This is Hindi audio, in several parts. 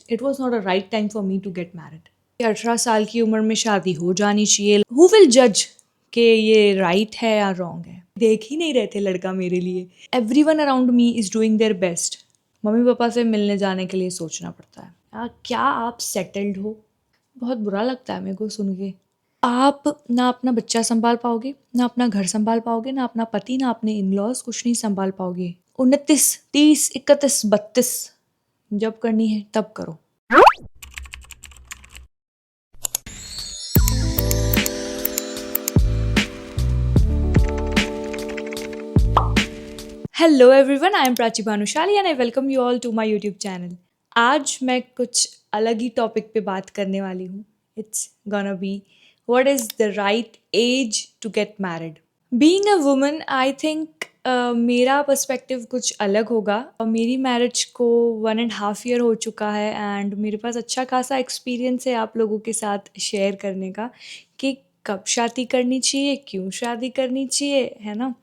It was not a right time for me to get married. 18 साल की उम्र में शादी हो जानी चाहिए। हु विल जज कि ये राइट है या रॉन्ग है? देख ही नहीं रहे थे लड़का मेरे लिए। Every one around me is doing their best. Mummy papa से मिलने जाने के लिए सोचना पड़ता है। क्या आप सेटल्ड हो? बहुत बुरा लगता है मेरे को सुन के। आप ना अपना बच्चा संभाल पाओगे, ना अपना घर संभाल पाओगे, ना अपना पति, ना अपने इन लॉज, कुछ नहीं संभाल पाओगे। 29, 30, 31, 32 जब करनी है तब करो। Hello everyone, I am Prachi Bhanushali and I welcome you all to my YouTube channel. आज मैं कुछ अलग ही टॉपिक पे बात करने वाली हूँ। It's gonna be what is the right age to get married. Being a woman I think मेरा पर्सपेक्टिव कुछ अलग होगा। मेरी मैरिज को 1.5 ईयर हो चुका है एंड मेरे पास अच्छा खासा एक्सपीरियंस है आप लोगों के साथ शेयर करने का कि कब शादी करनी चाहिए, क्यों शादी करनी चाहिए, है ना।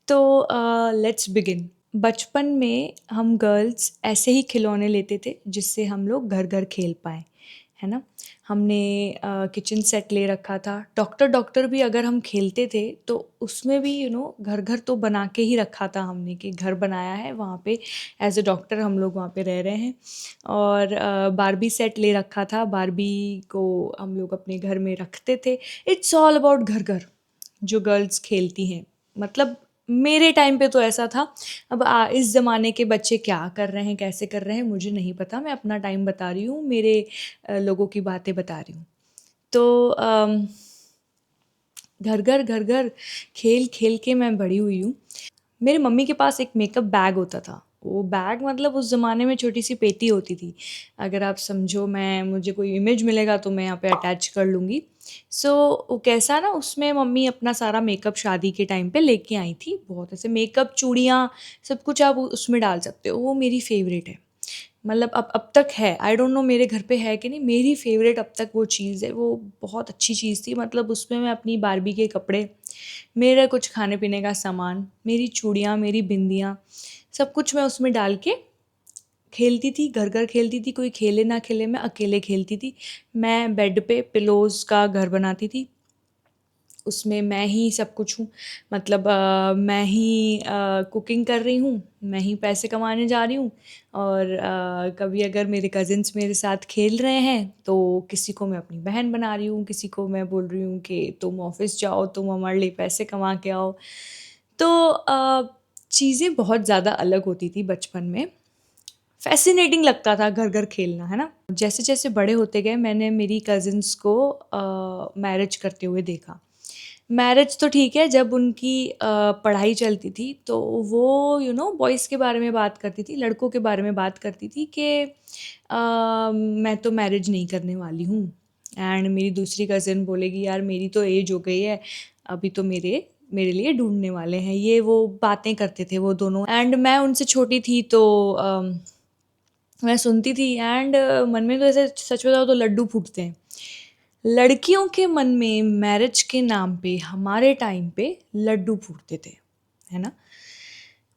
तो लेट्स बिगिन। बचपन में हम गर्ल्स ऐसे ही खिलौने लेते थे जिससे हम लोग घर घर खेल पाएँ, है ना। हमने किचन सेट ले रखा था। डॉक्टर डॉक्टर भी अगर हम खेलते थे तो उसमें भी घर घर तो बना के ही रखा था हमने कि घर बनाया है, वहाँ पे एज अ डॉक्टर हम लोग वहाँ पे रह रहे हैं। और बारबी सेट ले रखा था, बारबी को हम लोग अपने घर में रखते थे। इट्स ऑल अबाउट घर घर जो गर्ल्स खेलती हैं। मतलब मेरे टाइम पे तो ऐसा था। अब इस ज़माने के बच्चे क्या कर रहे हैं, कैसे कर रहे हैं, मुझे नहीं पता। मैं अपना टाइम बता रही हूँ, मेरे लोगों की बातें बता रही हूँ। तो घर घर घर घर खेल खेल के मैं बड़ी हुई हूँ। मेरे मम्मी के पास एक मेकअप बैग होता था। वो बैग मतलब उस ज़माने में छोटी सी पेटी होती थी। अगर आप समझो, मैं मुझे कोई इमेज मिलेगा तो मैं यहाँ पे अटैच कर लूँगी। सो वो कैसा ना, उसमें मम्मी अपना सारा मेकअप शादी के टाइम पे लेके आई थी। बहुत ऐसे मेकअप, चूड़ियाँ, सब कुछ आप उसमें डाल सकते हो। वो मेरी फ़ेवरेट है। मतलब अब तक है। आई डोंट नो मेरे घर पे है कि नहीं, मेरी फ़ेवरेट अब तक वो चीज़ है। वो बहुत अच्छी चीज़ थी। मतलब उसमें मैं अपनी बार्बी के कपड़े, मेरा कुछ खाने पीने का सामान, मेरी चूड़ियाँ, मेरी बिंदियाँ, सब कुछ मैं उसमें डाल के खेलती थी। घर घर खेलती थी। कोई खेले ना खेले, मैं अकेले खेलती थी। मैं बेड पे पिलोज़ का घर बनाती थी। उसमें मैं ही सब कुछ हूँ। मतलब मैं ही कुकिंग कर रही हूँ, मैं ही पैसे कमाने जा रही हूँ। और कभी अगर मेरे कज़िन्स मेरे साथ खेल रहे हैं तो किसी को मैं अपनी बहन बना रही हूँ, किसी को मैं बोल रही हूँ कि तुम ऑफ़िस जाओ, तुम हमारे लिए पैसे कमा के आओ। तो चीज़ें बहुत ज़्यादा अलग होती थी बचपन में। फ़ैसिनेटिंग लगता था घर घर खेलना, है ना। जैसे जैसे बड़े होते गए मैंने मेरी कज़िन्स को मैरिज करते हुए देखा। मैरिज तो ठीक है, जब उनकी पढ़ाई चलती थी तो वो बॉयज़ के बारे में बात करती थी, लड़कों के बारे में बात करती थी कि मैं तो मैरिज नहीं करने वाली हूँ। एंड मेरी दूसरी कज़िन बोलेगी, यार मेरी तो एज हो गई है, अभी तो मेरे मेरे लिए ढूँढने वाले हैं। ये वो बातें करते थे वो दोनों। एंड मैं उनसे छोटी थी तो मैं सुनती थी। एंड मन में तो ऐसे सच बताओ तो लड्डू फूटते हैं। लड़कियों के मन में मैरिज के नाम पे हमारे टाइम पे लड्डू फूटते थे, है ना।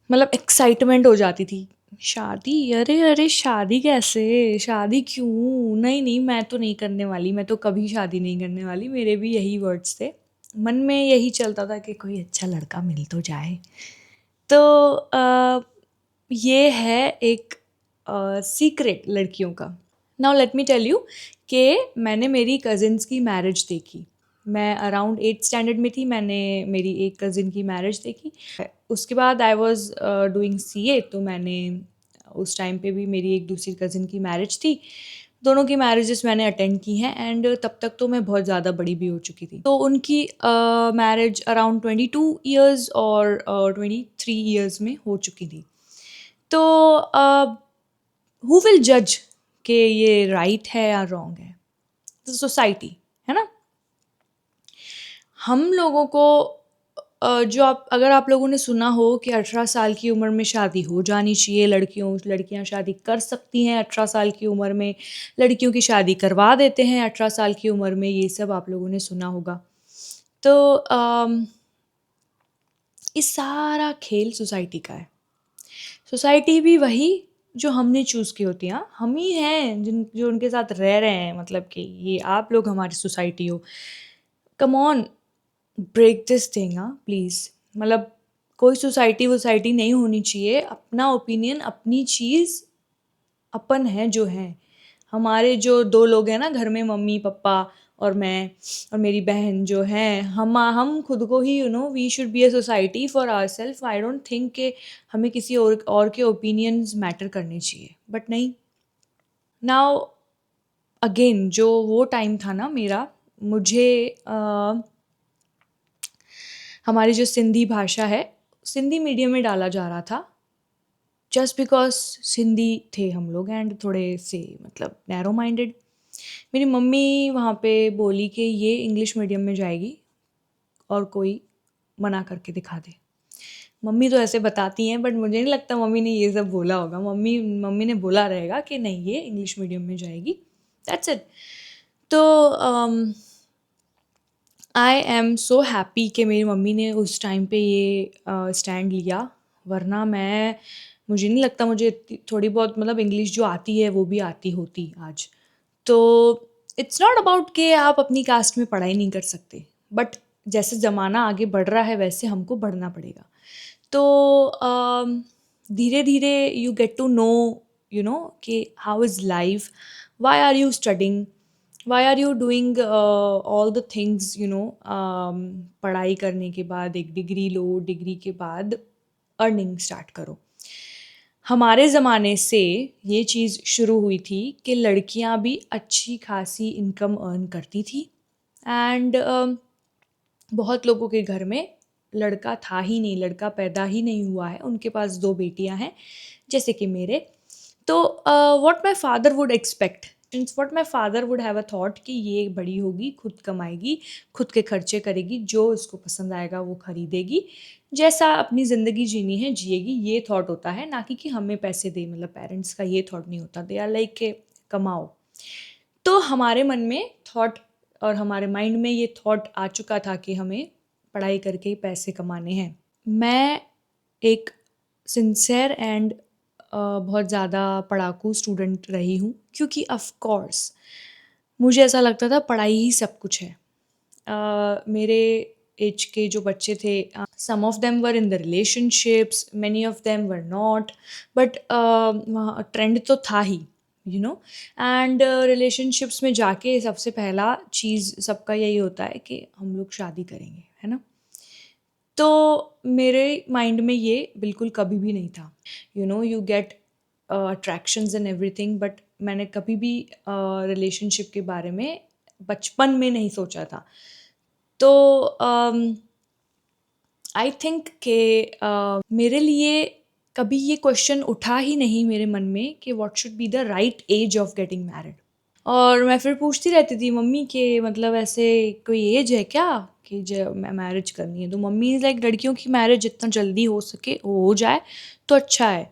मतलब एक्साइटमेंट हो जाती थी। शादी, अरे अरे शादी कैसे, शादी क्यों, नहीं नहीं मैं तो नहीं करने वाली, मैं तो कभी शादी नहीं करने वाली। मेरे भी यही वर्ड्स थे। मन में यही चलता था कि कोई अच्छा लड़का मिल तो जाए। तो ये है एक सीक्रेट लड़कियों का। Now let me tell you कि मैंने मेरी कज़िन्स की मैरिज देखी। मैं अराउंड 8th स्टैंडर्ड में थी, मैंने मेरी एक कज़िन की मैरिज देखी। उसके बाद आई वाज़ डूइंग सीए, तो मैंने उस टाइम पे भी मेरी एक दूसरी कज़िन की मैरिज थी। दोनों की मैरिजेस मैंने अटेंड की हैं एंड तब तक तो मैं बहुत ज़्यादा बड़ी भी हो चुकी थी। तो उनकी मैरिज अराउंड 22 ईयर्स और 23 ईयर्स में हो चुकी थी। तो हु विल जज कि ये राइट है या रॉन्ग है? सोसाइटी, है ना। हम लोगों को जो आप, अगर आप लोगों ने सुना हो कि 18 साल की उम्र में शादी हो जानी चाहिए, लड़कियां शादी कर सकती हैं 18 साल की उम्र में, लड़कियों की शादी करवा देते हैं 18 साल की उम्र में, ये सब आप लोगों ने सुना होगा। तो ये सारा खेल सोसाइटी का है। सोसाइटी भी वही जो हमने चूज़ की होती हैं। हाँ, हम ही हैं जो उनके साथ रह रहे हैं, मतलब कि ये आप लोग हमारी सोसाइटी हो। Come on, break this thing, हाँ, प्लीज़। मतलब कोई सोसाइटी-वोसाइटी नहीं होनी चाहिए। अपना ओपिनियन, अपनी चीज़, अपन हैं जो हैं। हमारे जो 2 लोग हैं ना घर में, मम्मी-पापा और मैं और मेरी बहन जो हैं, हम खुद को ही we should be a society for ourselves. I don't think कि हमें किसी और के ओपिनियंस मैटर करने चाहिए। बट नहीं, नाउ अगेन जो वो टाइम था ना मेरा, मुझे हमारी जो सिंधी भाषा है, सिंधी मीडियम में डाला जा रहा था जस्ट बिकॉज सिंधी थे हम लोग एंड थोड़े से मतलब नैरो माइंडेड। मेरी मम्मी वहाँ पे बोली कि ये इंग्लिश मीडियम में जाएगी और कोई मना करके दिखा दे। मम्मी तो ऐसे बताती हैं, बट मुझे नहीं लगता मम्मी ने ये सब बोला होगा। मम्मी मम्मी ने बोला रहेगा कि नहीं, ये इंग्लिश मीडियम में जाएगी, दैट्स इट। तो आई एम सो हैप्पी कि मेरी मम्मी ने उस टाइम पे ये स्टैंड लिया, वरना मुझे नहीं लगता मुझे थोड़ी बहुत मतलब इंग्लिश जो आती है वो भी आती होती आज। तो इट्स नॉट अबाउट कि आप अपनी कास्ट में पढ़ाई नहीं कर सकते, बट जैसे ज़माना आगे बढ़ रहा है वैसे हमको बढ़ना पड़ेगा। तो धीरे धीरे यू गेट टू नो कि how is life, why are you studying, why are you doing all the things, पढ़ाई करने के बाद एक डिग्री लो, डिग्री के बाद अर्निंग स्टार्ट करो। हमारे ज़माने से ये चीज़ शुरू हुई थी कि लड़कियां भी अच्छी खासी इनकम अर्न करती थी एंड बहुत लोगों के घर में लड़का था ही नहीं, लड़का पैदा ही नहीं हुआ है, उनके पास 2 बेटियां हैं जैसे कि मेरे। तो what my father would expect, means what my father would have a thought कि ये बड़ी होगी, खुद कमाएगी, खुद के खर्चे करेगी, जो उसको पसंद आएगा वो खरीदेगी, जैसा अपनी ज़िंदगी जीनी है जिएगी, ये थॉट होता है। ना कि हमें पैसे दे, मतलब पेरेंट्स का ये थॉट नहीं होता। दे आर लाइक के कमाओ। तो हमारे मन में थॉट और हमारे माइंड में ये थॉट आ चुका था कि हमें पढ़ाई करके ही पैसे कमाने हैं। मैं एक सिंसियर एंड बहुत ज़्यादा पढ़ाकू स्टूडेंट रही हूँ, क्योंकि ऑफ कोर्स मुझे ऐसा लगता था पढ़ाई ही सब कुछ है। मेरे एज के जो बच्चे थे, some of them were in the relationships, many of them were not, but वहाँ ट्रेंड तो था ही, एंड रिलेशनशिप्स में जाके सबसे पहला चीज़ सबका यही होता है कि हम लोग शादी करेंगे, है ना। तो मेरे माइंड में ये बिल्कुल कभी भी नहीं था। You get attractions and everything, but मैंने कभी भी रिलेशनशिप के बारे में बचपन में नहीं सोचा था। तो आई थिंक कि मेरे लिए कभी ये क्वेश्चन उठा ही नहीं मेरे मन में कि what should be the right age of getting married. और मैं फिर पूछती रहती थी मम्मी के, मतलब ऐसे कोई एज है क्या कि जो मैरिज करनी है। तो मम्मी इज़ लाइक, लड़कियों की मैरिज जितना जल्दी हो सके हो जाए तो अच्छा है।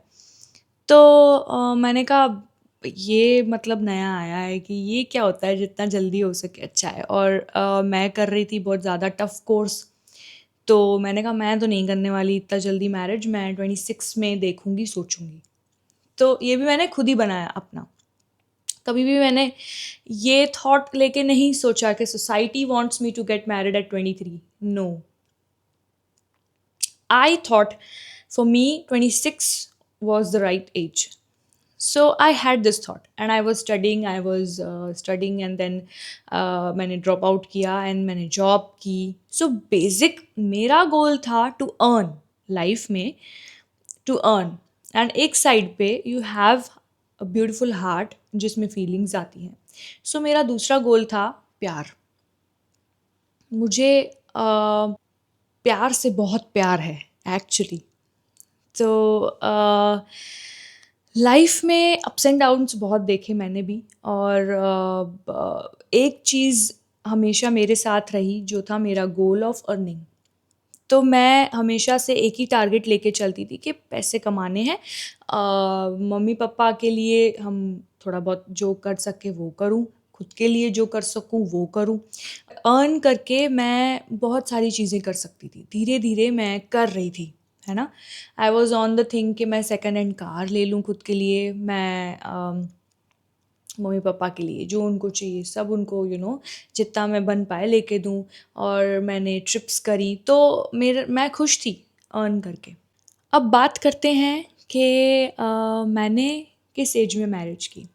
तो मैंने कहा ये मतलब नया आया है कि ये क्या होता है जितना जल्दी हो सके अच्छा है। और मैं कर रही थी बहुत ज़्यादा टफ कोर्स, तो मैंने कहा मैं तो नहीं करने वाली इतना जल्दी मैरिज, मैं 26 में देखूंगी, सोचूंगी। तो ये भी मैंने खुद ही बनाया अपना। कभी भी मैंने ये थॉट लेके नहीं सोचा कि society wants me to get married at 23। No, I thought for me 26 was the right age. So I had this thought and I was studying and then मैंने ड्रॉप आउट किया एंड मैंने जॉब की। सो बेसिक मेरा गोल था टू अर्न, लाइफ में टू अर्न, एंड एक साइड पे you have a beautiful heart जिसमें फीलिंग्स आती हैं। सो मेरा दूसरा गोल था प्यार। मुझे प्यार से बहुत प्यार है एक्चुअली। तो लाइफ में अप्स एंड डाउन्स बहुत देखे मैंने भी, और एक चीज़ हमेशा मेरे साथ रही जो था मेरा गोल ऑफ अर्निंग। तो मैं हमेशा से एक ही टारगेट लेके चलती थी कि पैसे कमाने हैं, मम्मी पापा के लिए हम थोड़ा बहुत जो कर सके वो करूं, खुद के लिए जो कर सकूं वो करूं। अर्न करके मैं बहुत सारी चीज़ें कर सकती थी, धीरे धीरे मैं कर रही थी। है ना? I was on the think कि मैं सेकंड हैंड कार ले लूँ खुद के लिए, मैं मम्मी-पापा के लिए जो उनको चाहिए सब उनको जितना मैं बन पाए लेके दूँ। और मैंने ट्रिप्स करी, तो मैं खुश थी अर्न करके। अब बात करते हैं कि मैंने किस एज में मैरिज की।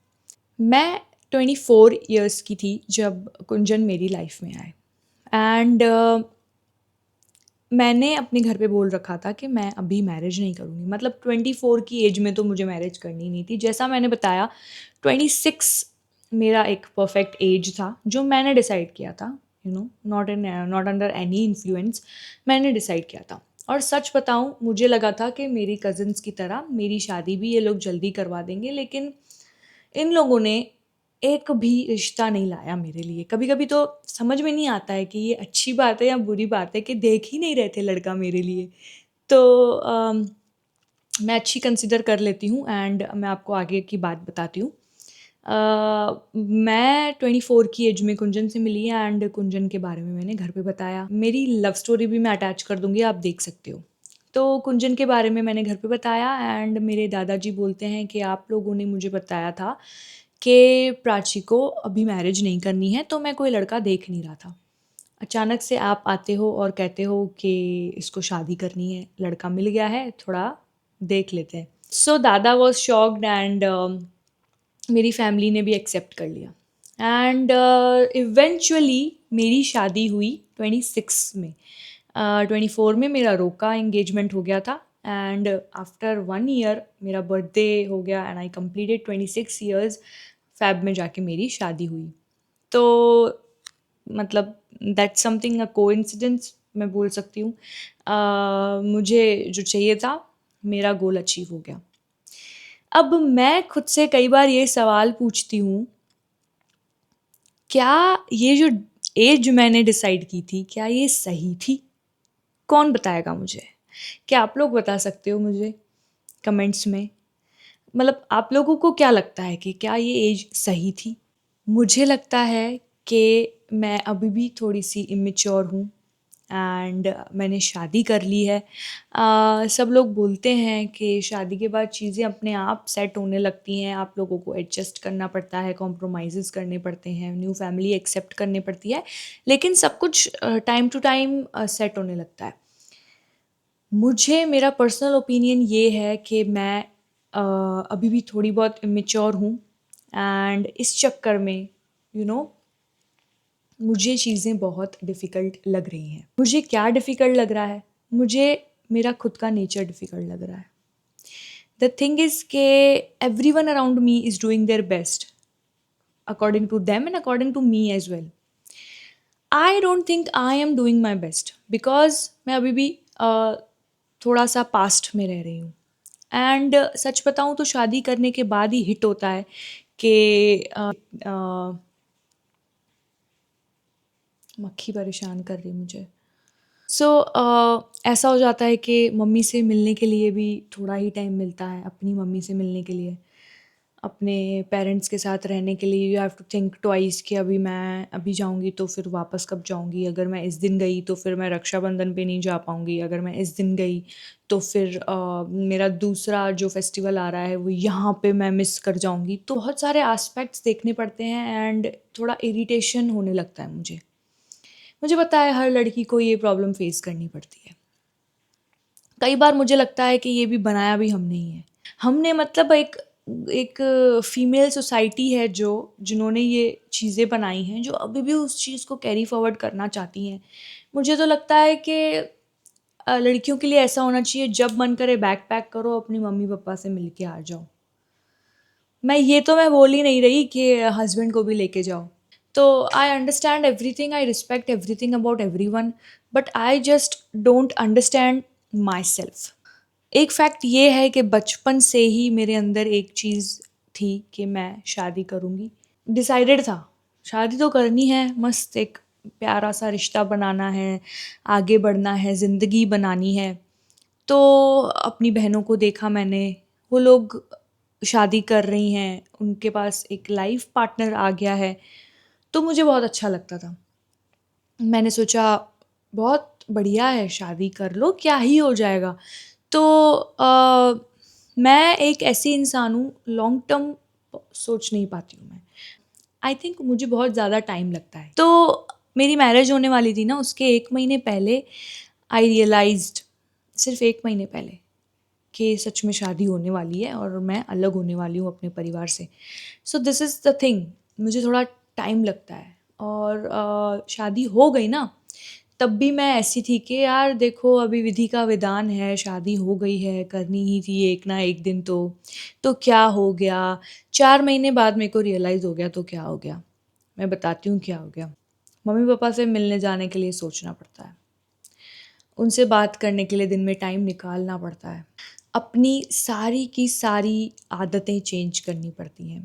मैं 24 इयर्स की थी जब कुंजन मेरी लाइफ में आए। एंड मैंने अपने घर पे बोल रखा था कि मैं अभी मैरिज नहीं करूँगी, मतलब 24 की एज में तो मुझे मैरिज करनी नहीं थी। जैसा मैंने बताया, 26 मेरा एक परफेक्ट एज था जो मैंने डिसाइड किया था, नॉट अंडर एनी इन्फ्लुएंस। मैंने डिसाइड किया था। और सच बताऊं, मुझे लगा था कि मेरी कज़न्स की तरह मेरी शादी भी ये लोग जल्दी करवा देंगे, लेकिन इन लोगों ने एक भी रिश्ता नहीं लाया मेरे लिए। कभी-कभी तो समझ में नहीं आता है कि ये अच्छी बात है या बुरी बात है कि देख ही नहीं रहे थे लड़का मेरे लिए। तो मैं अच्छी कंसिडर कर लेती हूँ एंड मैं आपको आगे की बात बताती हूँ। मैं 24 की एज में कुंजन से मिली एंड कुंजन के बारे में मैंने घर पे बताया। मेरी लव स्टोरी भी मैं अटैच कर दूँगी, आप देख सकते हो। तो कुंजन के बारे में मैंने घर पे बताया एंड मेरे दादाजी बोलते हैं कि आप लोगों ने मुझे बताया था कि प्राची को अभी मैरिज नहीं करनी है, तो मैं कोई लड़का देख नहीं रहा था। अचानक से आप आते हो और कहते हो कि इसको शादी करनी है, लड़का मिल गया है, थोड़ा देख लेते हैं। सो दादा वाज़ शॉक्ड एंड मेरी फैमिली ने भी एक्सेप्ट कर लिया एंड इवेंचुअली मेरी शादी हुई 26 में। 24 में मेरा रोका एंगेजमेंट हो गया था एंड आफ्टर 1 ईयर मेरा बर्थडे हो गया and I completed 26 years. Feb में जाके मेरी शादी हुई। तो मतलब दैट्स समथिंग अ कोइंसिडेंस मैं बोल सकती हूँ। मुझे जो चाहिए था, मेरा गोल अचीव हो गया। अब मैं खुद से कई बार ये सवाल पूछती हूँ, क्या ये जो एज मैंने डिसाइड की थी, क्या ये सही थी? कौन बताएगा मुझे? क्या आप लोग बता सकते हो मुझे कमेंट्स में? मतलब आप लोगों को क्या लगता है कि क्या ये एज सही थी? मुझे लगता है कि मैं अभी भी थोड़ी-सी इमैच्योर हूँ एंड मैंने शादी कर ली है। सब लोग बोलते हैं कि शादी के बाद चीज़ें अपने आप सेट होने लगती हैं, आप लोगों को एडजस्ट करना पड़ता है, कॉम्प्रोमाइज़ेज़ करने पड़ते हैं, न्यू फैमिली एक्सेप्ट करनी पड़ती है, लेकिन सब कुछ टाइम टू टाइम सेट होने लगता है। मुझे मेरा पर्सनल ओपिनियन ये है कि मैं अभी भी थोड़ी बहुत इमैच्योर हूँ एंड इस चक्कर में यू you नो know, मुझे चीज़ें बहुत डिफ़िकल्ट लग रही हैं। मुझे क्या डिफ़िकल्ट लग रहा है? मुझे मेरा खुद का नेचर डिफ़िकल्ट लग रहा है। द थिंग इज़ के everyone around me is doing their best according to them and according to me as well. I don't think I am doing my best because मैं अभी भी थोड़ा-सा पास्ट में रह रही हूँ। एंड सच बताऊँ तो शादी करने के बाद ही हिट होता है कि मक्खी परेशान कर रही है मुझे। सो ऐसा हो जाता है कि मम्मी से मिलने के लिए भी थोड़ा ही टाइम मिलता है, अपनी मम्मी से मिलने के लिए। अपने पेरेंट्स के साथ रहने के लिए you have to think twice कि अभी मैं अभी जाऊँगी तो फिर वापस कब जाऊँगी? अगर मैं इस दिन गई तो फिर मैं रक्षाबंधन पे नहीं जा पाऊँगी, अगर मैं इस दिन गई तो फिर मेरा दूसरा जो फेस्टिवल आ रहा है वो यहाँ पे मैं मिस कर जाऊँगी। तो बहुत सारे एस्पेक्ट्स देखने पड़ते हैं एंड थोड़ा इरिटेशन होने लगता है मुझे। मुझे पता है हर लड़की को ये प्रॉब्लम फेस करनी पड़ती है। कई बार मुझे लगता है कि ये भी बनाया भी हमने ही है। हमने मतलब एक एक फीमेल सोसाइटी है जो जिन्होंने ये चीज़ें बनाई हैं, जो अभी भी उस चीज़ को कैरी फॉरवर्ड करना चाहती हैं। मुझे तो लगता है कि लड़कियों के लिए ऐसा होना चाहिए, जब मन करे बैग पैक करो, अपनी मम्मी-पापा से मिल के आ जाओ। मैं बोल ही नहीं रही कि हस्बैंड को भी लेके जाओ। तो I understand everything, I respect everything about everyone, but I just don't understand my self. एक फैक्ट ये है कि बचपन से ही मेरे अंदर एक चीज़ थी कि मैं शादी करूँगी। डिसाइडेड था, शादी तो करनी है, मस्त एक प्यारा-सा रिश्ता बनाना है, आगे बढ़ना है, ज़िंदगी बनानी है। तो अपनी बहनों को देखा मैंने, वो लोग शादी कर रही हैं, उनके पास एक लाइफ़ पार्टनर आ गया है, तो मुझे बहुत अच्छा लगता था। मैंने सोचा बहुत बढ़िया है, शादी कर लो, क्या ही हो जाएगा? तो मैं एक ऐसी इंसान हूँ, लॉन्ग टर्म सोच नहीं पाती हूँ मैं। आई थिंक मुझे बहुत ज़्यादा टाइम लगता है। तो मेरी मैरिज होने वाली थी ना, उसके 1 महीने पहले आई रियलाइज़्ड, सिर्फ़ 1 महीने पहले, कि सच में शादी होने वाली है और मैं अलग होने वाली हूँ अपने परिवार से। So this is the thing, मुझे थोड़ा टाइम लगता है। और शादी हो गई ना, तब भी मैं ऐसी थी कि यार देखो अभी विधि का विधान है, शादी हो गई है, करनी ही थी एक ना एक दिन तो क्या हो गया? 4 महीने बाद मेरे को रियलाइज़ हो गया तो क्या हो गया? मैं बताती हूँ क्या हो गया। मम्मी-पापा से मिलने जाने के लिए सोचना पड़ता है। उनसे बात करने के लिए दिन में टाइम निकालना पड़ता है। अपनी सारी की सारी आदतें चेंज करनी पड़ती हैं।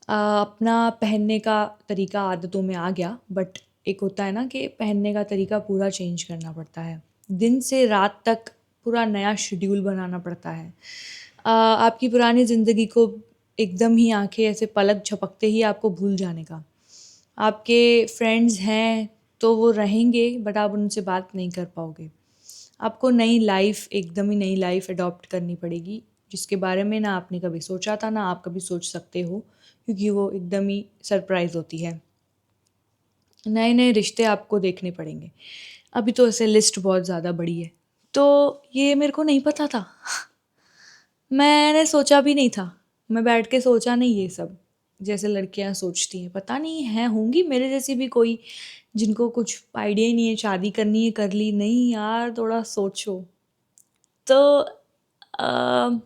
अपना पहनने का तरीका आदतों में आ गया, बट एक होता है ना कि पहनने का तरीका पूरा चेंज करना पड़ता है। दिन से रात तक पूरा नया शेड्यूल बनाना पड़ता है। आपकी पुरानी ज़िंदगी को एकदम ही आँखें ऐसे पलक झपकते ही आपको भूल जाने का। आपके फ्रेंड्स हैं तो वो रहेंगे, बट आप उनसे बात नहीं कर पाओगे। आपको नई लाइफ़, एकदम ही नई लाइफ़ अडॉप्ट करनी पड़ेगी, जिसके बारे में ना आपने कभी सोचा था, ना आप कभी सोच सकते हो, क्योंकि वो एकदम ही सरप्राइज़ होती है। नए-नए रिश्ते आपको देखने पड़ेंगे। अभी तो ऐसे लिस्ट बहुत ज़्यादा बड़ी है। तो ये मेरे को नहीं पता था। मैंने सोचा भी नहीं था। मैं बैठ के सोचा नहीं ये सब, जैसे लड़कियाँ सोचती हैं। पता नहीं है, होंगी मेरे जैसी भी कोई जिनको कुछ आइडिया ही नहीं है, शादी करनी है कर ली। नहीं यार, थोड़ा सोचो। तो अ,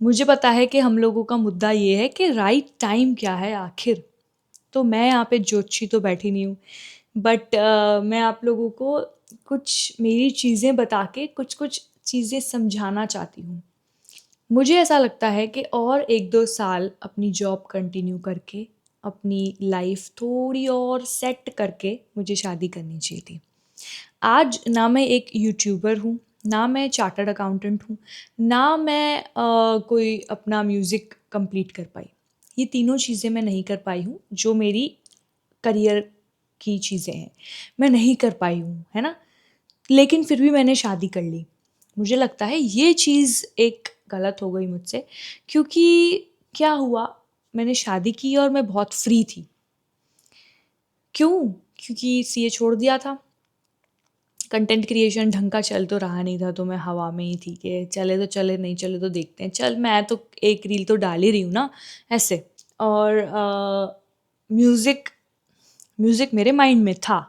मुझे पता है कि हम लोगों का मुद्दा ये है कि राइट टाइम क्या है आखिर? तो मैं यहाँ पे ज्योतिषी तो बैठी नहीं हूँ, बट मैं आप लोगों को कुछ मेरी चीज़ें बता के कुछ-कुछ चीज़ें समझाना चाहती हूँ। मुझे ऐसा लगता है कि और 1-2 साल अपनी जॉब कंटिन्यू करके, अपनी लाइफ़ थोड़ी और सेट करके मुझे शादी करनी चाहिए थी। आज ना मैं एक यूट्यूबर हूँ, ना मैं चार्टर्ड अकाउंटेंट हूँ, ना मैं कोई अपना म्यूज़िक कंप्लीट कर पाई। ये तीनों चीज़ें मैं नहीं कर पाई हूँ, जो मेरी करियर की चीज़ें हैं, मैं नहीं कर पाई हूँ, है ना? लेकिन फिर भी मैंने शादी कर ली। मुझे लगता है ये चीज़ एक गलत हो गई मुझसे, क्योंकि क्या हुआ, मैंने शादी की और मैं बहुत फ्री थी। क्यों? क्योंकि सीए छोड़ दिया था। कंटेंट क्रिएशन ढंग का चल तो रहा नहीं था, तो मैं हवा में ही थी कि चले तो चले, नहीं चले तो देखते हैं। चल, मैं तो एक रील तो डाल ही रही हूँ ना, ऐसे। और म्यूज़िक म्यूज़िक मेरे माइंड में था।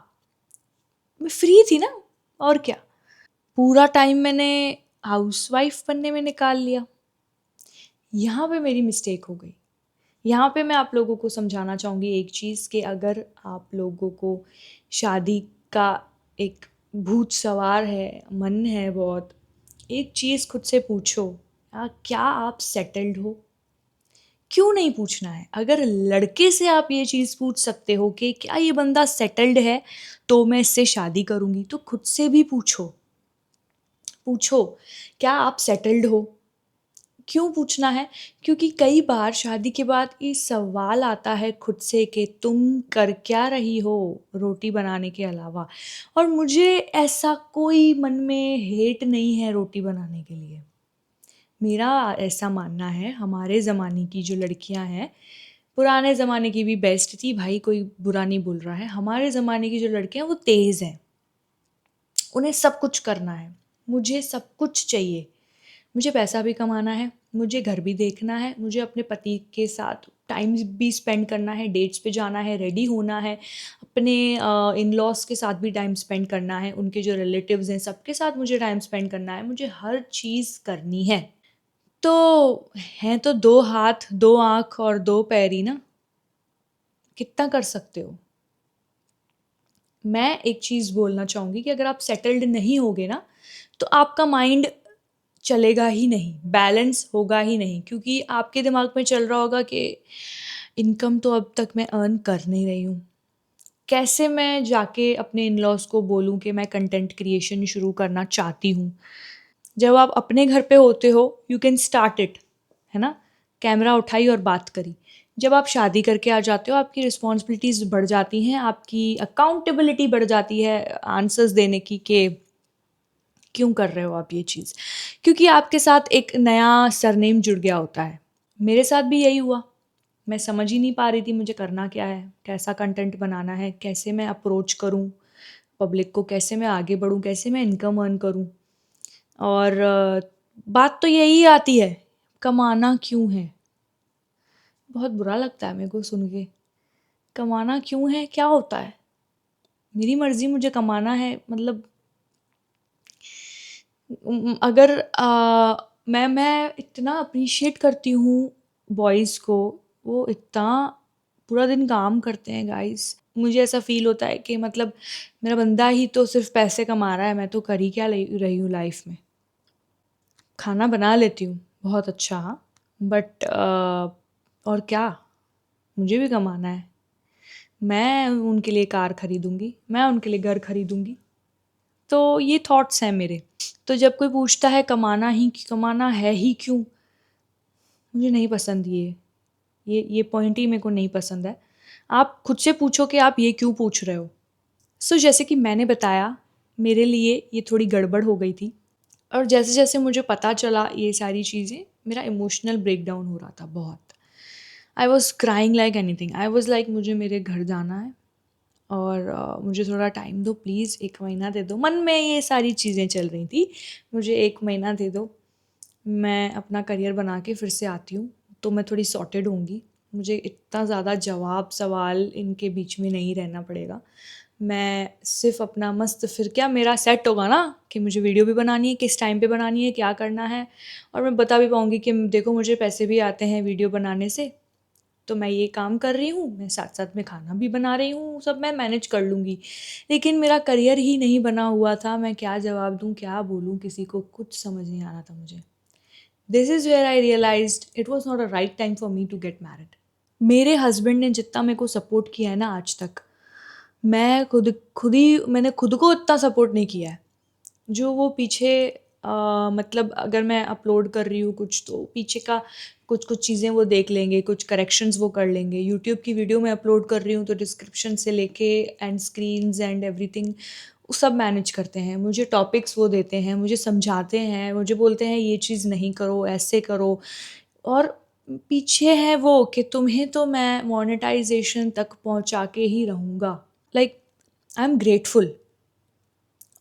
मैं फ्री थी ना, और क्या। पूरा टाइम मैंने हाउसवाइफ़ बनने में निकाल लिया। यहाँ पे मेरी मिस्टेक हो गई। यहाँ पे मैं आप लोगों को समझाना चाहूँगी एक चीज़, कि अगर आप लोगों को शादी का एक भूत सवार है, मन है बहुत, एक चीज़ खुद से पूछो, क्या आप सेटल्ड हो? क्यों नहीं पूछना है? अगर लड़के से आप ये चीज़ पूछ सकते हो कि क्या ये बंदा सेटल्ड है, तो मैं इससे शादी करूँगी, तो खुद से भी पूछो। पूछो, क्या आप सेटल्ड हो? क्यों पूछना है? क्योंकि कई बार शादी के बाद ये सवाल आता है खुद से कि तुम कर क्या रही हो रोटी बनाने के अलावा? और मुझे ऐसा कोई मन में हेट नहीं है रोटी बनाने के लिए। मेरा ऐसा मानना है, हमारे ज़माने की जो लड़कियाँ हैं, पुराने ज़माने की भी बेस्ट थी भाई, कोई बुरा नहीं बोल रहा है। हमारे ज़माने की जो लड़कियाँ हैं वो तेज़ हैं, उन्हें सब कुछ करना है। मुझे सब कुछ चाहिए। मुझे पैसा भी कमाना है, मुझे घर भी देखना है, मुझे अपने पति के साथ टाइम भी स्पेंड करना है, डेट्स पे जाना है, रेडी होना है, अपने इन-लॉज़ के साथ भी टाइम स्पेंड करना है, उनके जो रिलेटिव्स हैं सबके साथ मुझे टाइम स्पेंड करना है, मुझे हर चीज़ करनी है। तो हैं तो 2 हाथ, 2 आँख और 2 पैर ही ना, कितना कर सकते हो? मैं एक चीज़ बोलना चाहूँगी कि अगर आप सेटल्ड नहीं होगे ना, तो आपका माइंड चलेगा ही नहीं, बैलेंस होगा ही नहीं, क्योंकि आपके दिमाग में चल रहा होगा कि इनकम तो अब तक मैं अर्न कर नहीं रही हूँ। कैसे मैं जाके अपने इन-लॉज़ को बोलूँ कि मैं कंटेंट क्रिएशन शुरू करना चाहती हूँ। जब आप अपने घर पे होते हो, यू कैन स्टार्ट इट, है ना? कैमरा उठाई और बात करी। जब आप शादी करके आ जाते हो, आपकी रिस्पॉन्सिबिलिटीज़ बढ़ जाती हैं, आपकी अकाउंटेबिलिटी बढ़ जाती है आंसर्स देने की, कि क्यों कर रहे हो आप ये चीज़? क्योंकि आपके साथ एक नया सरनेम जुड़ गया होता है। मेरे साथ भी यही हुआ। मैं समझ ही नहीं पा रही थी मुझे करना क्या है? कैसा कंटेंट बनाना है? कैसे मैं अप्रोच करूँ पब्लिक को? कैसे मैं आगे बढ़ूँ? कैसे मैं इनकम अर्न करूँ? और बात तो यही आती है, कमाना क्यों है? बहुत बुरा लगता है मेरे को सुन के। कमाना क्यों है? क्या होता है? मेरी मर्ज़ी मुझे कमाना है मतलब अगर मैं इतना अप्रिशिएट करती हूँ बॉयज़ को, वो इतना पूरा दिन काम करते हैं गाइस। मुझे ऐसा फ़ील होता है कि मतलब मेरा बंदा ही तो सिर्फ़ पैसे कमा रहा है, मैं तो कर ही क्या ले रही हूँ लाइफ़ में। खाना बना लेती हूँ, बहुत अच्छा हाँ, बट और क्या? मुझे भी कमाना है। मैं उनके लिए कार खरीदूँगी, मैं उनके लिए घर खरीदूँगी। तो ये थॉट्स हैं मेरे। तो जब कोई पूछता है कमाना है ही क्यों? मुझे नहीं पसंद ये पॉइंट ही मेरे को नहीं पसंद है। आप खुद से पूछो कि आप ये क्यों पूछ रहे हो? सो जैसे कि मैंने बताया, मेरे लिए ये थोड़ी गड़बड़ हो गई थी और जैसे-जैसे मुझे पता चला ये सारी चीज़ें, मेरा इमोशनल ब्रेकडाउन हो रहा था बहुत। I was crying like anything. I was like मुझे मेरे घर जाना है और मुझे थोड़ा टाइम दो प्लीज़, 1 महीना दे दो। मन में ये सारी चीज़ें चल रही थी, मुझे 1 महीना दे दो, मैं अपना करियर बना के फिर से आती हूँ, तो मैं थोड़ी सॉर्टेड होंगी। मुझे इतना ज़्यादा जवाब सवाल इनके बीच में नहीं रहना पड़ेगा। मैं सिर्फ़ अपना मस्त फिर क्या मेरा सेट होगा ना कि मुझे वीडियो भी बनानी है, किस टाइम पे बनानी है, क्या करना है और मैं बता भी पाऊँगी कि देखो मुझे पैसे भी आते हैं वीडियो बनाने से, तो मैं ये काम कर रही हूँ, मैं साथ-साथ में खाना भी बना रही हूँ, सब मैं मैनेज कर लूँगी। लेकिन मेरा करियर ही नहीं बना हुआ था, मैं क्या जवाब दूँ, क्या बोलूँ किसी को, कुछ समझ नहीं आ रहा था मुझे। This is where I realized it was not a right time for me to get married. मेरे हस्बैंड ने जितना मेरे को सपोर्ट किया है ना आज तक, मैं मैंने खुद को इतना सपोर्ट नहीं किया है। जो वो पीछे मतलब अगर मैं अपलोड कर रही हूँ कुछ तो पीछे का कुछ-कुछ चीज़ें वो देख लेंगे, कुछ करेक्शंस वो कर लेंगे। यूट्यूब की वीडियो मैं अपलोड कर रही हूँ तो डिस्क्रिप्शन से लेके एंड स्क्रीन्स एंड एवरीथिंग वो सब मैनेज करते हैं। मुझे टॉपिक्स वो देते हैं, मुझे समझाते हैं, मुझे बोलते हैं ये चीज़ नहीं करो, ऐसे करो और पीछे है वो कि तुम्हें तो मैं मोनेटाइज़ेशन तक पहुँचा के ही रहूँगा। Like I am grateful.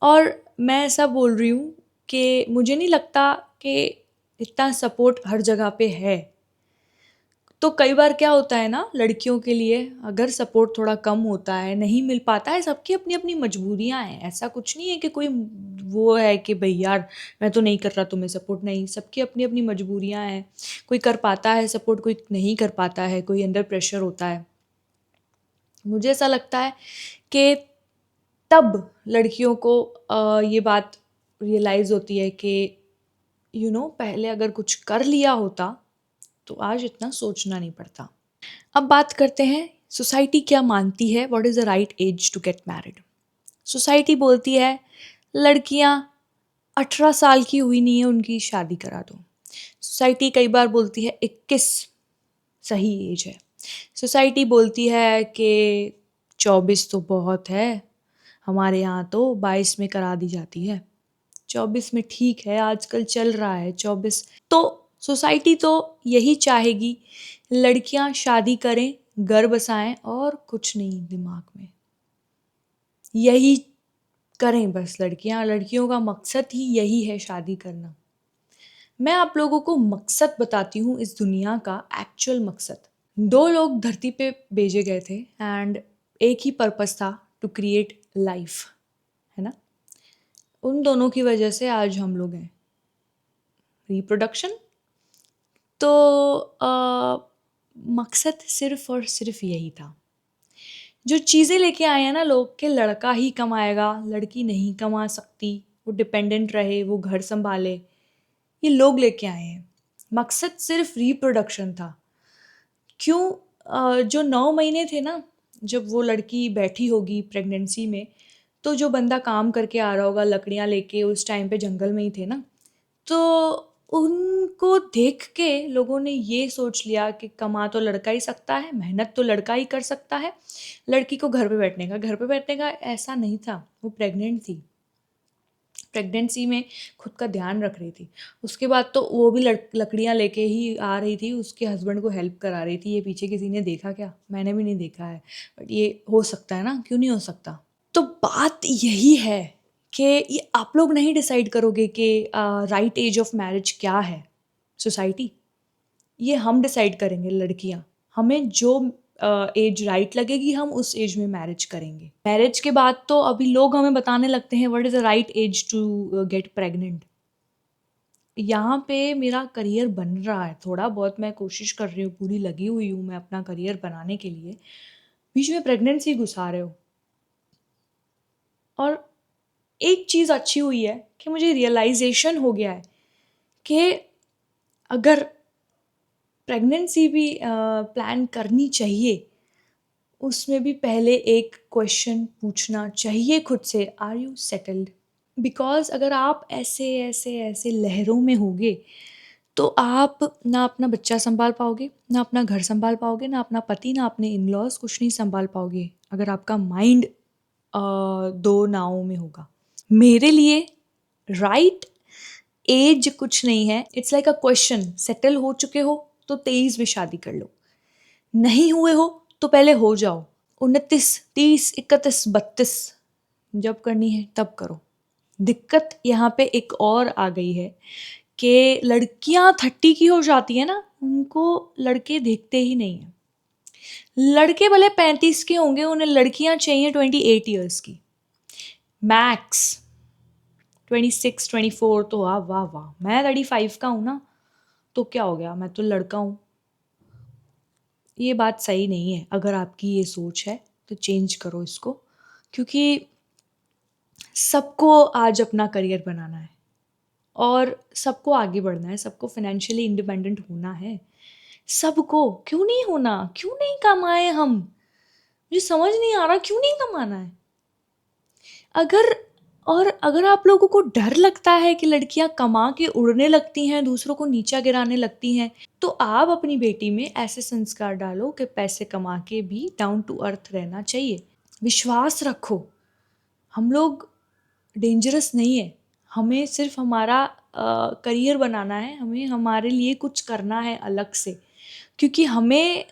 और मैं ऐसा बोल रही हूँ कि मुझे नहीं लगता कि इतना सपोर्ट हर जगह पे है। तो कई बार क्या होता है ना लड़कियों के लिए अगर सपोर्ट थोड़ा कम होता है, नहीं मिल पाता है, सबकी अपनी-अपनी मजबूरियाँ हैं। ऐसा कुछ नहीं है कि कोई वो है कि भई यार मैं तो नहीं कर रहा तुम्हें सपोर्ट, नहीं, सबकी अपनी-अपनी मजबूरियाँ हैं। कोई कर पाता है सपोर्ट, कोई नहीं कर पाता है, कोई अंडर प्रेशर होता है। मुझे ऐसा लगता है कि तब लड़कियों को ये बात रियलाइज़ होती है कि पहले अगर कुछ कर लिया होता, तो आज इतना सोचना नहीं पड़ता। अब बात करते हैं सोसाइटी क्या मानती है what is the right age to get married? Society बोलती है लड़कियाँ 18 साल की हुई नहीं है उनकी शादी करा दो। सोसाइटी कई बार बोलती है 21 सही एज है। सोसाइटी बोलती है कि 24 तो बहुत है, हमारे यहाँ तो 22 में करा दी जाती है। 24 में ठीक है, आजकल चल रहा है 24। तो सोसाइटी तो यही चाहेगी लड़कियां शादी करें, घर बसाएं और कुछ नहीं दिमाग में। यही करें बस लड़कियां, लड़कियों का मकसद ही यही है शादी करना। मैं आप लोगों को मकसद बताती हूँ इस दुनिया का एक्चुअल मकसद। 2 लोग धरती पे भेजे गए थे एंड एक ही पर्पस था टू क्रिएट लाइफ, है ना? उन दोनों की वजह से आज हम लोग हैं। रिप्रोडक्शन तो मकसद सिर्फ़ और सिर्फ़ यही था। जो चीज़ें लेके आए हैं ना लोग कि लड़का ही कमाएगा, लड़की नहीं कमा सकती, वो डिपेंडेंट रहे, वो घर सँभाले, ये लोग लेके आए हैं। मकसद सिर्फ़ रिप्रोडक्शन था। क्यों जो 9 महीने थे ना, जब वो लड़की बैठी होगी प्रेगनेंसी में, तो जो बंदा काम करके आ रहा होगा लकड़ियाँ लेके, उस टाइम पे जंगल में ही थे ना, तो उनको देख के लोगों ने ये सोच लिया कि कमा तो लड़का ही सकता है, मेहनत तो लड़का ही कर सकता है, लड़की को घर पे बैठने का। घर पे बैठने का ऐसा नहीं था, वो प्रेग्नेंट थी। प्रेगनेंसी में खुद का ध्यान रख रही थी। उसके बाद तो वो भी लकड़ियाँ लेके ही आ रही थी, उसके हस्बैंड को हेल्प करा रही थी। ये पीछे किसी ने देखा क्या? मैंने भी नहीं देखा है, बट ये हो सकता है ना, क्यों नहीं हो सकता? तो बात यही है कि ये आप लोग नहीं डिसाइड करोगे कि राइट एज ऑफ मैरिज क्या है, सोसाइटी। ये हम डिसाइड करेंगे, लड़कियां। हमें जो एज राइट लगेगी हम उस एज में मैरिज करेंगे। मैरिज के बाद तो अभी लोग हमें बताने लगते हैं what is the right age to get pregnant. यहाँ पे मेरा करियर बन रहा है, थोड़ा बहुत मैं कोशिश कर रही हूँ, पूरी लगी हुई हूँ मैं अपना करियर बनाने के लिए। बीच में प्रेगनेंसी घुसा रहे हो। और एक चीज़ अच्छी हुई है कि मुझे रियलाइजेशन हो गया है कि अगर प्रेगनेंसी भी प्लान करनी चाहिए, उसमें भी पहले एक क्वेश्चन पूछना चाहिए खुद से, आर यू सेटल्ड? बिकॉज़ अगर आप ऐसे ऐसे ऐसे लहरों में होगे तो आप ना अपना बच्चा संभाल पाओगे, ना अपना घर संभाल पाओगे, ना अपना पति, ना अपने इन लॉज, कुछ नहीं संभाल पाओगे अगर आपका माइंड दो नावों में होगा। मेरे लिए राइट एज कुछ नहीं है, it's like a question. Settle हो चुके हो तो 23 में शादी कर लो, नहीं हुए हो तो पहले हो जाओ। 29, 30, 31, 32 जब करनी है तब करो। दिक्कत यहाँ पे एक और आ गई है कि लड़कियां 30 की हो जाती है ना, उनको लड़के देखते ही नहीं है। लड़के भले 35 के होंगे, उन्हें लड़कियां चाहिए 28 ईयर्स की मैक्स। 26, 24 तो वाह वाह वाह। मैं 35 का हूं ना, तो क्या हो गया, मैं तो लड़का हूं। ये बात सही नहीं है। अगर आपकी ये सोच है तो चेंज करो इसको, क्योंकि सबको आज अपना करियर बनाना है और सबको आगे बढ़ना है, सबको फाइनेंशियली इंडिपेंडेंट होना है। सबको, क्यों नहीं होना, क्यों नहीं कमाए हम? मुझे समझ नहीं आ रहा क्यों नहीं कमाना है। अगर अगर आप लोगों को डर लगता है कि लड़कियां कमा के उड़ने लगती हैं, दूसरों को नीचा गिराने लगती हैं, तो आप अपनी बेटी में ऐसे संस्कार डालो कि पैसे कमा के भी डाउन टू अर्थ रहना चाहिए। विश्वास रखो, हम लोग डेंजरस नहीं है। हमें सिर्फ हमारा करियर बनाना है, हमें हमारे लिए कुछ करना है अलग से। क्योंकि हमें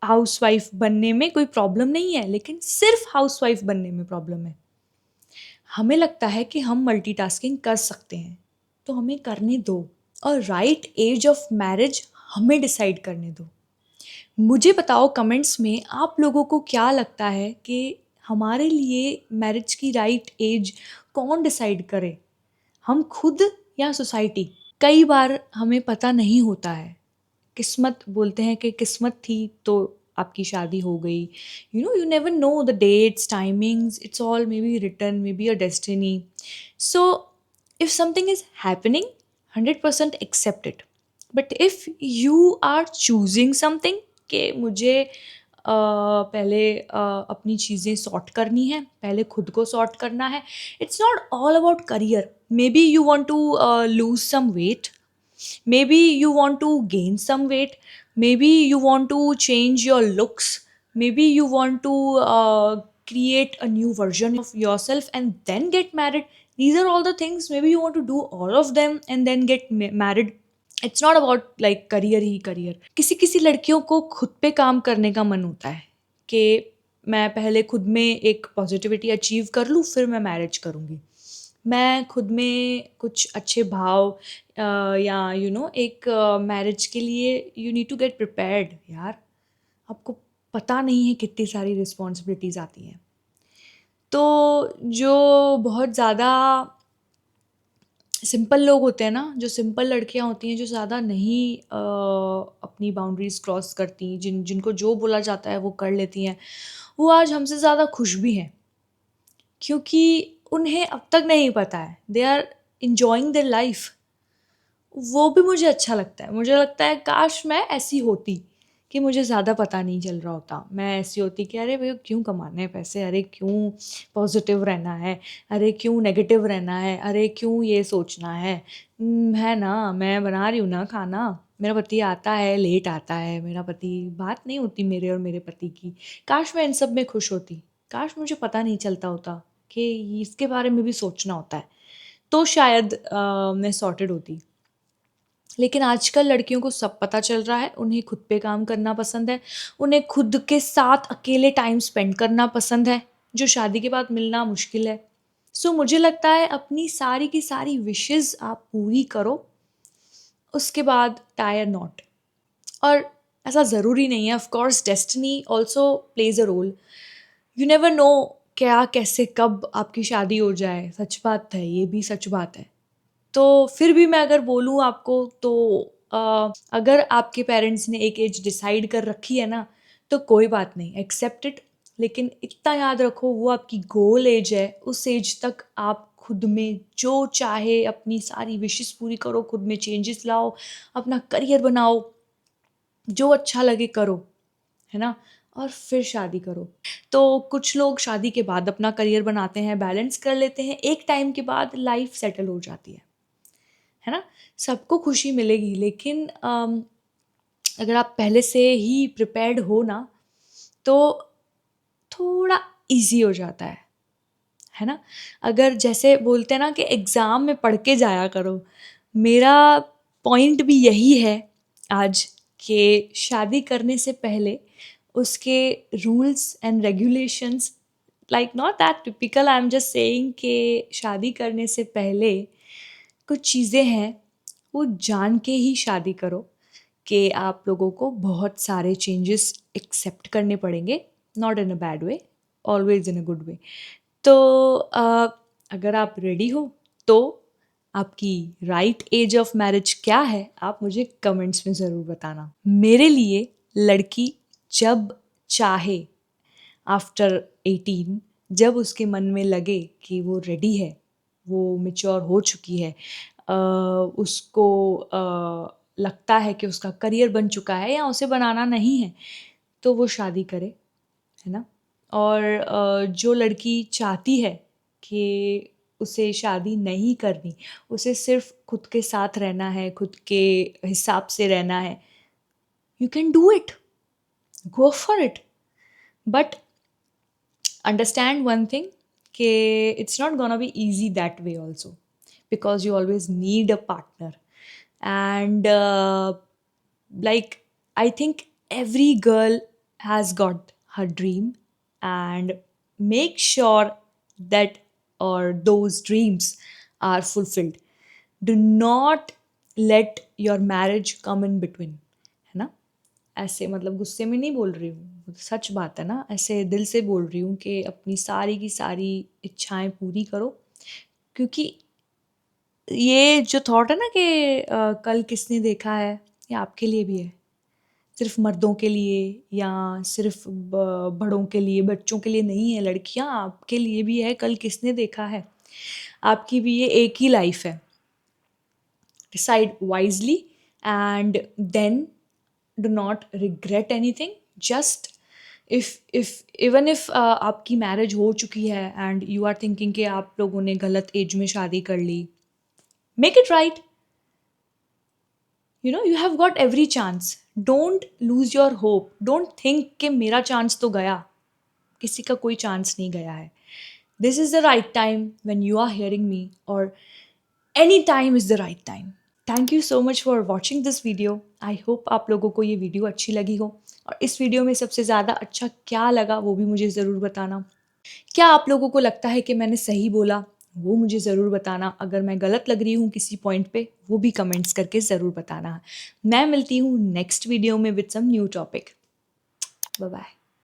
हाउसवाइफ बनने में कोई प्रॉब्लम नहीं है, लेकिन सिर्फ हाउसवाइफ बनने में प्रॉब्लम है। हमें लगता है कि हम मल्टीटास्किंग कर सकते हैं, तो हमें करने दो। और राइट एज ऑफ मैरिज हमें डिसाइड करने दो। मुझे बताओ कमेंट्स में आप लोगों को क्या लगता है कि हमारे लिए मैरिज की राइट एज कौन डिसाइड करे, हम खुद या सोसाइटी? कई बार हमें पता नहीं होता है। किस्मत, बोलते हैं कि किस्मत थी तो आपकी शादी हो गई। You never know the dates, timings, it's all maybe written, maybe a destiny. So if something is happening, 100% accept it. But if you are choosing something कि मुझे पहले अपनी चीज़ें सॉर्ट करनी है, पहले खुद को सॉर्ट करना है। It's not all about career. Maybe you want to lose some weight, maybe you want to gain some weight, maybe you want to change your looks, maybe you want to create a new version of yourself and then get married. These are all the things, maybe you want to do all of them and then get married. It's not about like career he career. किसी किसी लड़कियों को खुद पे काम करने का मन होता है कि मैं पहले खुद में एक पॉजिटिविटी अचीव कर लूँ, फिर मैं मैरिज करूँगी। मैं खुद में कुछ अच्छे भाव या एक मैरिज के लिए you need to get prepared यार। आपको पता नहीं है कितनी सारी रिस्पॉन्सिबिलिटीज़ आती हैं। तो जो बहुत ज़्यादा सिंपल लोग होते हैं ना, जो सिंपल लड़कियां होती हैं, जो ज़्यादा नहीं अपनी बाउंड्रीज क्रॉस करती, जिनको जो बोला जाता है वो कर लेती हैं, वो आज हमसे ज़्यादा खुश भी हैं, क्योंकि उन्हें अब तक नहीं पता है, they are enjoying their life. वो भी मुझे अच्छा लगता है। मुझे लगता है काश मैं ऐसी होती कि मुझे ज़्यादा पता नहीं चल रहा होता। मैं ऐसी होती कि अरे भई क्यों कमाने हैं पैसे, अरे क्यों पॉज़िटिव रहना है, अरे क्यों नेगेटिव रहना है, अरे क्यों ये सोचना है। है ना, मैं बना रही हूँ ना खाना, मेरा पति आता है, लेट आता है मेरा पति, बात नहीं होती मेरे और मेरे पति की। काश मैं इन सब में खुश होती, काश मुझे पता नहीं चलता होता कि इसके बारे में भी सोचना होता है, तो शायद मैं सॉर्टेड होती। लेकिन आजकल लड़कियों को सब पता चल रहा है, उन्हें खुद पे काम करना पसंद है, उन्हें खुद के साथ अकेले टाइम स्पेंड करना पसंद है, जो शादी के बाद मिलना मुश्किल है। सो मुझे लगता है अपनी सारी की सारी विशेज़ आप पूरी करो, उसके बाद टायर नॉट। और ऐसा ज़रूरी नहीं है, of course destiny also plays a role. You never know क्या, कैसे, कब आपकी शादी हो जाए। सच बात है, ये भी सच बात है। तो फिर भी मैं अगर बोलूँ आपको तो अगर आपके पेरेंट्स ने एक एज डिसाइड कर रखी है ना, तो कोई बात नहीं, एक्सेप्ट इट। लेकिन इतना याद रखो वो आपकी गोल एज है, उस एज तक आप खुद में जो चाहे अपनी सारी विशेस पूरी करो, खुद में चेंजेस लाओ, अपना करियर बनाओ, जो अच्छा लगे करो, है ना? और फिर शादी करो। तो कुछ लोग शादी के बाद अपना करियर बनाते हैं, बैलेंस कर लेते हैं, एक टाइम के बाद लाइफ सेटल हो जाती है ना? सबको खुशी मिलेगी, लेकिन अगर आप पहले से ही प्रिपेयर्ड हो ना, तो थोड़ा ईज़ी हो जाता है ना? अगर जैसे बोलते हैं ना कि एग्ज़ाम में पढ़ के जाया करो, मेरा पॉइंट भी यही है आज, कि शादी करने से पहले उसके rules and regulations, like not that typical, I am just saying कि शादी करने से पहले कुछ चीज़ें हैं, वो जान के ही शादी करो कि आप लोगों को बहुत सारे चेंजेस एक्सेप्ट करने पड़ेंगे, not in a bad way, always in a good way. तो अगर आप रेडी हो, तो आपकी राइट एज ऑफ मैरिज क्या है, आप मुझे कमेंट्स में ज़रूर बताना। मेरे लिए लड़की जब चाहे, आफ्टर 18, जब उसके मन में लगे कि वो रेडी है, वो मैच्योर हो चुकी है, उसको लगता है कि उसका करियर बन चुका है या उसे बनाना नहीं है, तो वो शादी करे, है ना? और जो लड़की चाहती है कि उसे शादी नहीं करनी, उसे सिर्फ़ खुद के साथ रहना है, खुद के हिसाब से रहना है, you can do it, go for it. But understand one thing, कि it's not gonna be easy that way also, because you always need a partner. And like, I think every girl has got her dream, and make sure that or those dreams are fulfilled. Do not let your marriage come in between, है ना? ऐसे मतलब गुस्से में नहीं बोल रही हूँ, सच बात है ना, ऐसे दिल से बोल रही हूँ कि अपनी सारी की सारी इच्छाएं पूरी करो। क्योंकि ये जो थॉट है ना कि कल किसने देखा है, ये आपके लिए भी है, सिर्फ मर्दों के लिए या सिर्फ बड़ों के लिए, बच्चों के लिए नहीं है। लड़कियां, आपके लिए भी है, कल किसने देखा है, आपकी भी ये एक ही लाइफ है। Decide wisely, and then do not regret anything. Just if even if आपकी मैरिज हो चुकी है एंड यू आर थिंकिंग कि आप लोगों ने गलत एज में शादी कर ली, make it right. You know, you have got every chance, don't lose your hope, don't think कि मेरा चांस तो गया, किसी का कोई चांस नहीं गया है। This is the right time when you are hearing me, और any time is the right time. Thank you so much for watching this video. I hope आप लोगों को ये वीडियो अच्छी लगी हो, और इस वीडियो में सबसे ज़्यादा अच्छा क्या लगा वो भी मुझे ज़रूर बताना। क्या आप लोगों को लगता है कि मैंने सही बोला, वो मुझे ज़रूर बताना। अगर मैं गलत लग रही हूँ किसी पॉइंट पे, वो भी कमेंट्स करके ज़रूर बताना। मैं मिलती हूँ नेक्स्ट वीडियो में with some new topic. Bye bye.